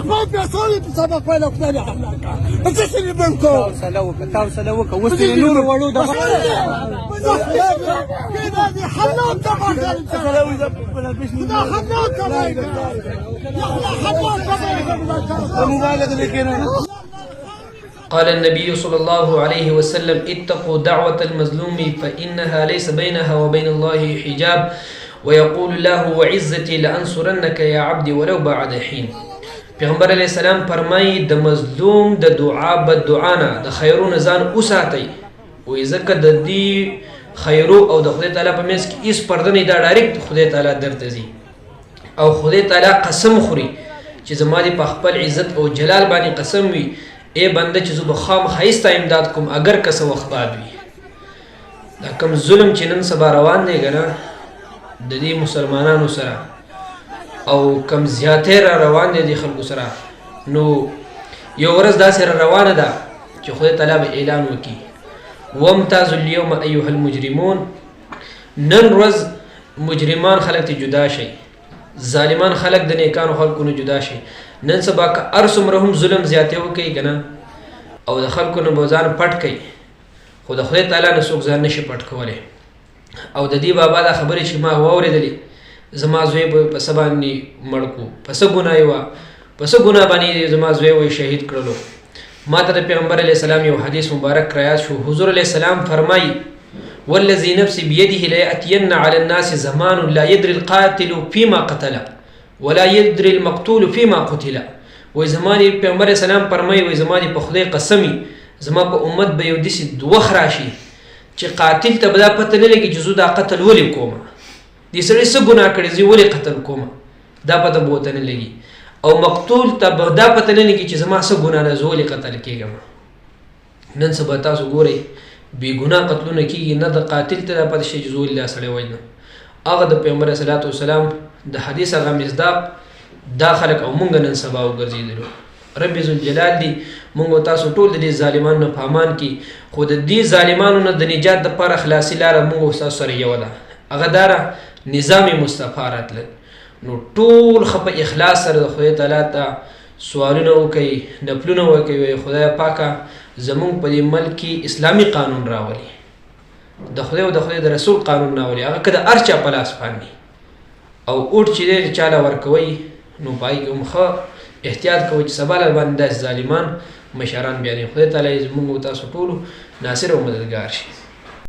فوق يا صاحبي بسبب ولا فلان حلاقة بس اللي بنكو تاسو وسط نور وړو د كده دي حلاق طبعا ده حلاق طبعا قال النبي صلى الله عليه وسلم اتقوا دعوة المظلوم فإنها ليس بينها وبين الله حجاب ويقول الله وعزتي لأنصرنك يا عبدي ولو بعد حين. پیغمبر علیہ السلام فرمایي د مظلوم د دعا بد دعانا د خیرونو ځان وساتئ وایي ځکه د دې خیرو او د خدای تعالی په منځ کې هېڅ پرده نه دا ډایرکټ خدای تعالی درته ځي او خدای تعالی قسم خوري چې زما دې په خپل عزت او جلال باندې قسم وي ای بنده چې زه به خامخا ستا امداد کوم اگر که څه وخت بعد وي. دا کوم ظلم چې نن سبا روان دی که نه د دې مسلمانانو سره او کم زیاتې را روان دي د خلکو سره نو یو ورځ داسې را روانه ده چې خدای تعالی به اعلان وکړي وامتازوا اليوم ایها المجرمون. نن ورځ مجرمان خلک ته جدا شي ظالمان خلک د نیکانو خلکو نه جدا شي. نن سبا که هر څومره هم ظلم زیاتې وکړي که نه او د خلکو نه به ځان پټ کوي خو د خدای تعالی نه څوک ځان نشي پټ کولی. او د دې بابا دا خبرې چې ما واورېدلې زما زوی به په څه باندې مړ کړو په څه ګناه یې وه په څه ګناه باندې زما زوی وی شهید کړلو. ما ته د پیغمبر علیه السلام یو حدیث مبارک رایاد شو. حضور علیه السلام فرمایي والذي نفسي بيده ليأتين على الناس زمان لا يدري القاتل فيما قتل ولا يدري المقتول فيما قتل. وی زما د پیغمبر علیه السلام فرمایي وی زما د په خدای قسمي زما په امت به یو داسې وخت راشي چې قاتل ته به دا پته نه لګي چې زه دا قتل ولې کومه دې سړی څه ګناه کړی زه ولې قتل کومه دا پته به ورته نه لګي او مقتول ته به دا پته نه لګي چې زما څه ګناه ده زه ولې قتل کېږم. نن سبا تاسو ګورئ بې ګناه قتلونه کېږي نه د قاتل ته دا پته شي چې زه ولې دا سړی وژنم. هغه د پیغمبر صلوات وسلام د حدیث هغه مصداق دا خلک او مونږ نن سبا وګرځېدلو. رب ذوالجلال دی مونږ تاسو ټول د دې ظالمانو نه په امان کې خو د دې ظالمانو نه د نجات دپاره خلاصي لاره مونږ ستاسو سره یوه ده هغه داره نظام مصطفی راتلل. نو ټول ښه په اخلاص سره د خدای تعالی ته سوالونه وکوئ نفلونه وکوئ خدای پاکه زمونږ په دې ملک کې اسلامي قانون راولي د خدای او د خدای د رسول قانون راولي هغه که د هر چا په لاس باندې او اوټ چې دی چاله ورکوئ نو په هغې کې هم ښه احتیاط کوئ چې سبا له باندې داسې ظالمان مشران بیانوي. خدای تعالی زمونږ او تاسو ټولو ناصر او مددګار شي.